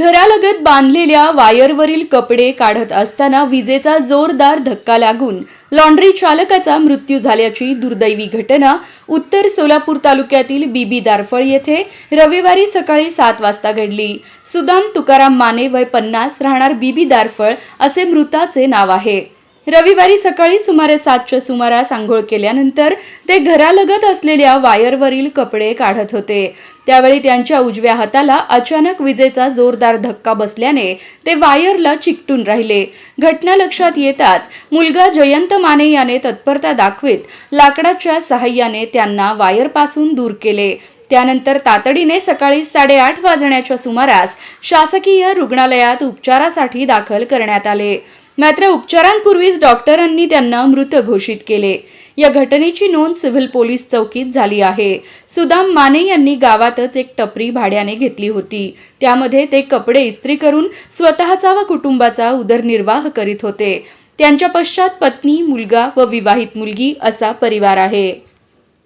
घरालगत बांधलेल्या वायरवरील कपडे काढत असताना विजेचा जोरदार धक्का लागून लॉन्ड्री चालकाचा मृत्यू झाल्याची दुर्दैवी घटना उत्तर सोलापूर तालुक्यातील बीबी दारफळ येथे रविवारी सकाळी 7 वाजता घडली। सुदाम तुकाराम माने वय 50 राहणार बीबी दारफळ असे मृताचे नाव आहे। रविवारी सकाळी सुमारे 7च्या सुमारास आंघोळ केल्यानंतर ते घरालगत असलेल्या वायरवरील कपडे काढत होते। त्यावेळी त्यांच्या उजव्या हाताला अचानक विजेचा जोरदार धक्का बसल्याने ते वायरला चिकटून राहिले। घटना लक्षात येताच मुलगा जयंत माने याने तत्परता दाखवित लाकडाच्या सहाय्याने त्यांना वायरपासून दूर केले। त्यानंतर तातडीने सकाळी 8:30 वाजण्याच्या सुमारास शासकीय रुग्णालयात उपचारासाठी दाखल करण्यात आले। मात्र उपचारांपूर्वीच डॉक्टरांनी त्यांना मृत घोषित केले। या घटनेची नोंद सिव्हिल पोलीस चौकीत झाली आहे। सुदाम माने यांनी गावातच एक टपरी भाड्याने घेतली होती। त्यामध्ये ते कपडे इस्त्री करून स्वतःचा व कुटुंबाचा उदरनिर्वाह करीत होते। त्यांच्या पश्चात पत्नी, मुलगा व विवाहित मुलगी असा परिवार आहे।